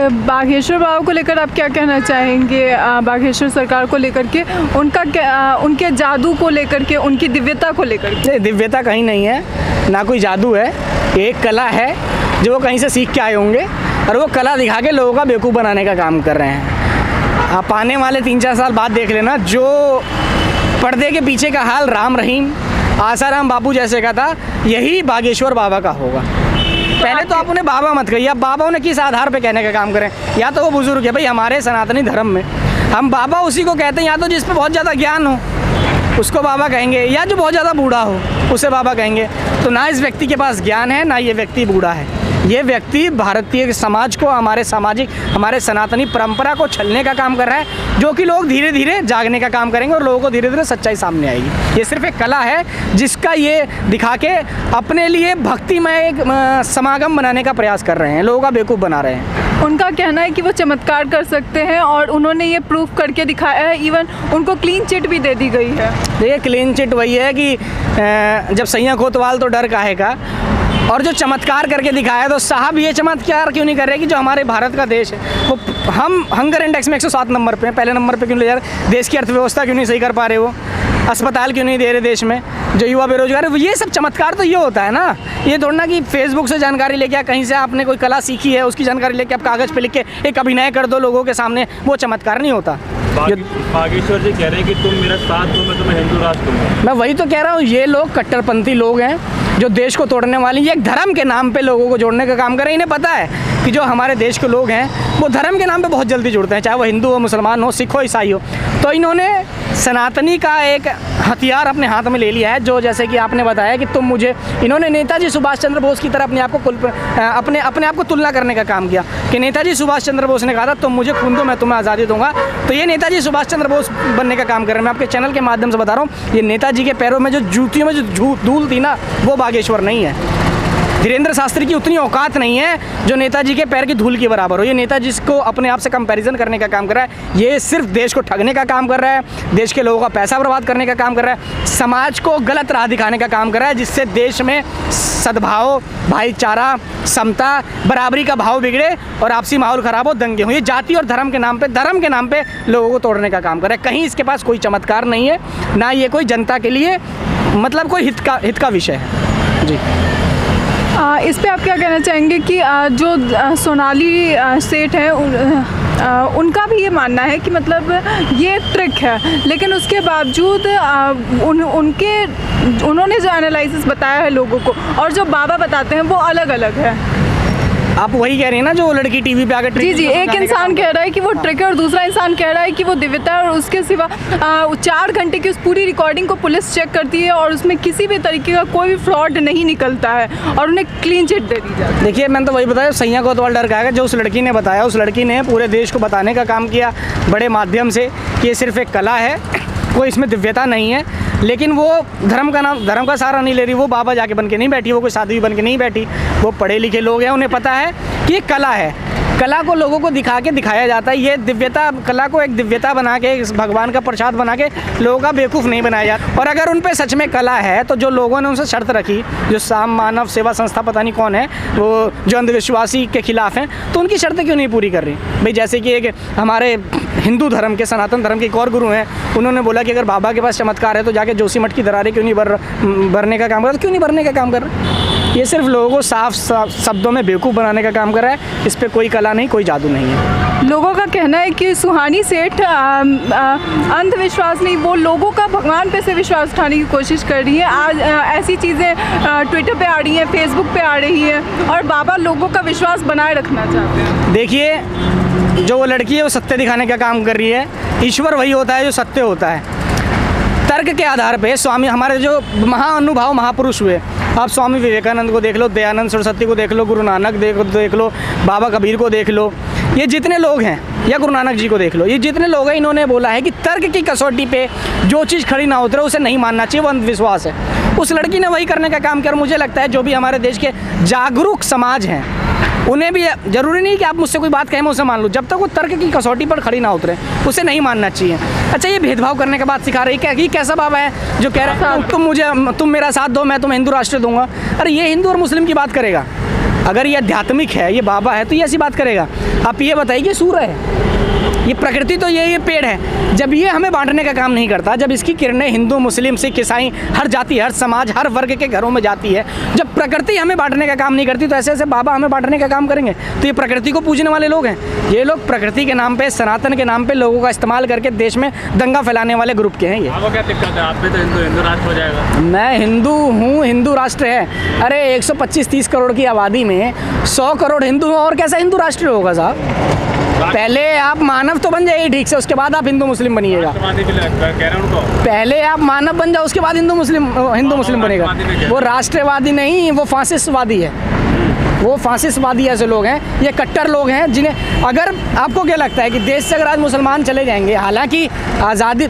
बागेश्वर बाबा को लेकर आप क्या कहना चाहेंगे? बागेश्वर सरकार को लेकर के, उनका क्या, उनके जादू को लेकर के, उनकी दिव्यता को लेकर के? दिव्यता कहीं नहीं है, ना कोई जादू है, एक कला है जो वो कहीं से सीख के आए होंगे और वो कला दिखा के लोगों का बेवकूफ़ बनाने का काम कर रहे हैं। आप आने वाले 3-4 साल बाद देख लेना, जो पर्दे के पीछे का हाल राम रहीम, आसाराम बापू जैसे का था, यही बागेश्वर बाबा का होगा। पहले तो आप उन्हें बाबा मत कहिए, आप बाबा उन्हें किस आधार पे कहने का काम करें? या तो वो बुजुर्ग है भाई, हमारे सनातनी धर्म में हम बाबा उसी को कहते हैं, या तो जिस पे बहुत ज़्यादा ज्ञान हो उसको बाबा कहेंगे, या जो बहुत ज़्यादा बूढ़ा हो उसे बाबा कहेंगे। तो ना इस व्यक्ति के पास ज्ञान है, ना ये व्यक्ति बूढ़ा है। ये व्यक्ति भारतीय समाज को, हमारे सनातनी परंपरा को छलने का काम कर रहा है, जो कि लोग धीरे धीरे जागने का काम करेंगे और लोगों को धीरे धीरे सच्चाई सामने आएगी। ये सिर्फ एक कला है जिसका ये दिखा के अपने लिए भक्तिमय एक समागम बनाने का प्रयास कर रहे हैं, लोगों का बेवकूफ़ बना रहे हैं। उनका कहना है कि वो चमत्कार कर सकते हैं और उन्होंने ये प्रूफ करके दिखाया है, इवन उनको क्लीन चिट भी दे दी गई है। देखिए, क्लीन चिट वही है कि जब सैया कोतवाल तो डर काहे का, और जो चमत्कार करके दिखाया तो साहब ये चमत्कार क्यों नहीं कर रहे कि जो हमारे भारत का देश है वो, हम हंगर इंडेक्स में 107 नंबर पे, पहले नंबर पे क्यों ले जा रहे? देश की अर्थव्यवस्था क्यों नहीं सही कर पा रहे? वो अस्पताल क्यों नहीं दे रहे देश में? जो युवा बेरोजगार है, ये सब चमत्कार तो ये होता है ना। ये थोड़ा ना कि फेसबुक से जानकारी लेके, कहीं से आपने कोई कला सीखी है उसकी जानकारी लेके आप कागज़ पे लिख के एक अभिनय कर दो लोगों के सामने, वो चमत्कार नहीं होता। बागेश्वर जी कह रहे हैं कि तुम मेरा साथ दो, मैं तुम्हें हिंदू राष्ट्र दूंगा। मैं वही तो कह रहा हूँ, ये लोग कट्टरपंथी लोग हैं जो देश को तोड़ने वाले, ये एक धर्म के नाम पे लोगों को जोड़ने का काम कर रहे हैं। इन्हें पता है कि जो हमारे देश के लोग हैं वो धर्म के नाम पे बहुत जल्दी जुड़ते हैं, चाहे वो हिंदू हो, मुसलमान हो, सिख हो, ईसाई हो। तो इन्होंने सनातनी का एक हथियार अपने हाथ में ले लिया है, जो जैसे कि आपने बताया कि तुम मुझे, इन्होंने नेताजी सुभाष चंद्र बोस की तरह अपने आप को तुलना करने का काम किया कि नेताजी सुभाष चंद्र बोस ने कहा था तुम मुझे खून दो मैं तुम्हें आज़ादी दूंगा। तो ये नेताजी सुभाष चंद्र बोस बनने का काम कर रहे हैं। मैं आपके चैनल के माध्यम से बता रहा हूँ, ये नेताजी के पैरों में जो जूतियों में जो धूल थी ना, वो बागेश्वर नहीं है। धीरेन्द्र शास्त्री की उतनी औकात नहीं है जो नेताजी के पैर की धूल के बराबर हो। ये नेताजी को अपने आप से कंपैरिजन करने का काम कर रहा है। ये सिर्फ देश को ठगने का काम कर रहा है, देश के लोगों का पैसा बर्बाद करने का काम कर रहा है, समाज को गलत राह दिखाने का काम कर रहा है, जिससे देश में सद्भाव, भाईचारा, समता, बराबरी का भाव बिगड़े और आपसी माहौल खराब हो, दंगे हो। ये जाति और धर्म के नाम पे लोगों को तोड़ने का काम कर रहा है। कहीं इसके पास कोई चमत्कार नहीं है, ना ये कोई जनता के लिए मतलब कोई हित का विषय है। जी, इस पे आप क्या कहना चाहेंगे कि जो सोनाली सेठ है, उनका भी ये मानना है कि मतलब ये ट्रिक है, लेकिन उसके बावजूद उन्होंने जो एनालिसिस बताया है लोगों को और जो बाबा बताते हैं वो अलग अलग है। आप वही कह रही हैं ना, जो लड़की टीवी पे आकर जी, एक इंसान कह रहा है कि वो ट्रिक है और दूसरा इंसान कह रहा है कि वो दिव्यता है, और उसके सिवा 4 घंटे की उस पूरी रिकॉर्डिंग को पुलिस चेक करती है और उसमें किसी भी तरीके का कोई भी फ्रॉड नहीं निकलता है और उन्हें क्लीन चिट दे दी जाती है। देखिए, मैंने तो वही बताया, सैया कोतवाल डर का, जो उस लड़की ने बताया, उस लड़की ने पूरे देश को बताने का काम किया बड़े माध्यम से कि ये सिर्फ एक कला है, कोई इसमें दिव्यता नहीं है। लेकिन वो धर्म का सहारा नहीं ले रही, वो बाबा जाके बन के नहीं बैठी, वो कोई साध्वी बन के नहीं बैठी, वो पढ़े लिखे लोग हैं, उन्हें पता है कि ये कला है। कला को लोगों को दिखाया जाता है। ये दिव्यता, कला को एक दिव्यता बना के, भगवान का प्रसाद बना के लोगों का बेवकूफ़ नहीं बनाया जाता। और अगर उन पे सच में कला है तो जो लोगों ने उनसे शर्त रखी, जो साम मानव सेवा संस्था पता नहीं कौन है, वो जो अंधविश्वासी के खिलाफ हैं, तो उनकी शर्तें क्यों नहीं पूरी कर रही भाई? जैसे कि एक हमारे हिंदू धर्म के, सनातन धर्म के एक और गुरु हैं, उन्होंने बोला कि अगर बाबा के पास चमत्कार है तो जाके जोशीमठ की दरारें क्यों नहीं भरने का काम कर रहा? क्यों नहीं भरने का काम कर रहा? ये सिर्फ लोगों को साफ शब्दों में बेवकूफ़ बनाने का काम कर रहा है। इस पर कोई कला नहीं, कोई जादू नहीं है। लोगों का कहना है कि सुहानी सेठ अंधविश्वास नहीं, वो लोगों का भगवान पे से विश्वास उठाने की कोशिश कर रही है। आज ऐसी चीज़ें ट्विटर पे आ रही हैं, फेसबुक पे आ रही हैं और बाबा लोगों का विश्वास बनाए रखना चाहते हैं। देखिए, जो वो लड़की है वो सत्य दिखाने का काम कर रही है। ईश्वर वही होता है जो सत्य होता है। तर्क के आधार पे स्वामी, हमारे जो महानुभाव महापुरुष हुए, आप स्वामी विवेकानंद को देख लो, दयानंद सरस्वती को देख लो, गुरु नानक देख लो, बाबा कबीर को देख लो, ये जितने लोग हैं, या गुरु नानक जी को देख लो, ये जितने लोग हैं, इन्होंने बोला है कि तर्क की कसौटी पे जो चीज़ खड़ी ना उतरे उसे नहीं मानना चाहिए, वो अंधविश्वास है। उस लड़की ने वही करने का काम किया। और मुझे लगता है जो भी हमारे देश के जागरूक समाज हैं, उन्हें भी ज़रूरी नहीं कि आप मुझसे कोई बात कहें मैं उसे मान लूँ, जब तक वो तर्क की कसौटी पर खड़ी ना उतरे उसे नहीं मानना चाहिए। अच्छा, ये भेदभाव करने का बात सिखा रही है, ये कैसा बाबा है जो कह रहा है तुम मेरा साथ दो मैं तुम्हें हिंदू राष्ट्र दूंगा? अरे ये हिंदू और मुस्लिम की बात करेगा, अगर ये आध्यात्मिक है, ये बाबा है, तो ये ऐसी बात करेगा। आप ये बताइए कि सूर्य है, ये प्रकृति तो ये पेड़ है। जब ये हमें बांटने का काम नहीं करता, जब इसकी किरणें हिंदू, मुस्लिम, सिख, ईसाई, हर जाति, हर समाज, हर वर्ग के घरों में जाती है, जब प्रकृति हमें बांटने का काम नहीं करती, तो ऐसे ऐसे बाबा हमें बांटने का काम करेंगे। तो ये प्रकृति को पूजने वाले लोग हैं। ये लोग प्रकृति के नाम पे, सनातन के नाम पे लोगों का इस्तेमाल करके देश में दंगा फैलाने वाले ग्रुप के हैं ये। आपको क्या दिक्कत है? आप पे तो हिंदू राष्ट्र हो जाएगा। मैं हिंदू हूँ, हिंदू राष्ट्र है। अरे 125-30 करोड़ की आबादी में 100 करोड़ हिंदू हैं, और कैसा हिंदू राष्ट्र होगा साहब? पहले आप मानव तो बन जाइए ठीक से, उसके बाद आप हिंदू मुस्लिम बनिएगा। पहले आप मानव बन जाओ, उसके बाद हिंदू मुस्लिम बनेगा। वो राष्ट्रवादी नहीं, वो फासिस्टवादी है। वो फासिस्टवादी ऐसे लोग हैं, ये कट्टर लोग हैं जिन्हें, अगर आपको क्या लगता है कि देश से अगर आज मुसलमान चले जाएंगे, हालांकि आज़ादी,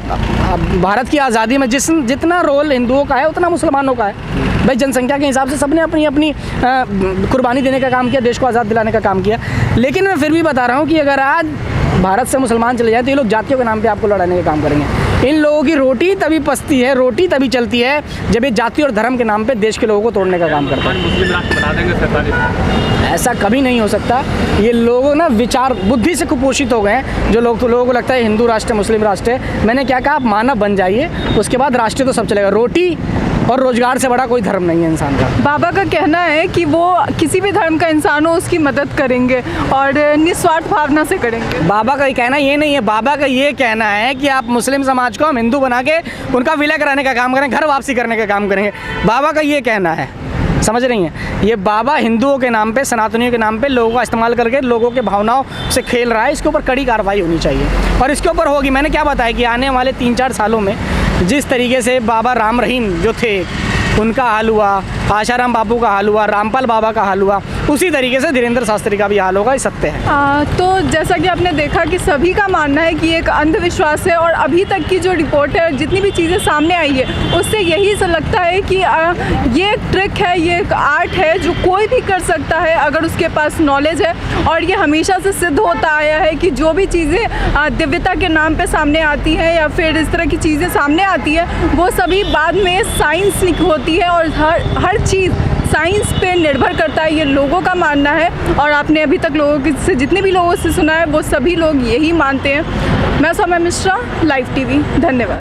भारत की आज़ादी में जितना रोल हिंदुओं का है उतना मुसलमानों का है। भाई जनसंख्या के हिसाब से सबने अपनी अपनी कुर्बानी देने का काम किया, देश को आज़ाद दिलाने का काम किया। लेकिन मैं फिर भी बता रहा हूँ कि अगर आज भारत से मुसलमान चले जाए तो ये लोग जातियों के नाम पे आपको लड़ाने का काम करेंगे। इन लोगों की रोटी तभी पसती है, रोटी तभी चलती है जब ये जाति और धर्म के नाम पे देश के लोगों को तोड़ने का काम करते हैं। मुस्लिम राष्ट्र बना देंगे सरकारी? ऐसा कभी नहीं हो सकता। ये लोगों ना विचार बुद्धि से कुपोषित हो गए हैं। जो लोगों को लगता है हिंदू राष्ट्र, मुस्लिम राष्ट्र है। मैंने क्या कहा, आप मानव बन जाइए, उसके बाद राष्ट्र तो सब चलेगा। रोटी और रोजगार से बड़ा कोई धर्म नहीं है इंसान का। बाबा का कहना है कि वो किसी भी धर्म का इंसान हो उसकी मदद करेंगे और निस्वार्थ भावना से करेंगे। बाबा का कहना ये नहीं है, बाबा का ये कहना है कि आप मुस्लिम समाज को हम हिंदू बना के उनका विलय कराने का काम करें, घर वापसी करने का काम करेंगे। बाबा का ये कहना है, समझ रही हैं? ये बाबा हिंदुओं के नाम पे, सनातनियों के नाम पे लोगों का इस्तेमाल करके लोगों के भावनाओं से खेल रहा है। इसके ऊपर कड़ी कार्रवाई होनी चाहिए और इसके ऊपर होगी। मैंने क्या बताया कि आने वाले 3-4 सालों में जिस तरीके से बाबा राम रहीम जो थे उनका हाल हुआ, आशाराम बापू का हाल हुआ, रामपाल बाबा का हाल हुआ, उसी तरीके से धीरेन्द्र शास्त्री का भी हाल होगा। ये सत्य है। तो जैसा कि आपने देखा कि सभी का मानना है कि एक अंधविश्वास है और अभी तक की जो रिपोर्ट है, जितनी भी चीज़ें सामने आई है, उससे यही से लगता है कि ये एक ट्रिक है, ये एक आर्ट है जो कोई भी कर सकता है अगर उसके पास नॉलेज है। और ये हमेशा से सिद्ध होता आया है कि जो भी चीज़ें दिव्यता के नाम पे सामने आती हैं या फिर इस तरह की चीज़ें सामने आती है, वो सभी बाद में साइंस होती है और हर चीज़ साइंस पे निर्भर करता है। ये लोगों का मानना है और आपने अभी तक लोगों से जितने भी लोगों से सुना है वो सभी लोग यही मानते हैं। मैं सौम्या मिश्रा, लाइव टीवी। धन्यवाद।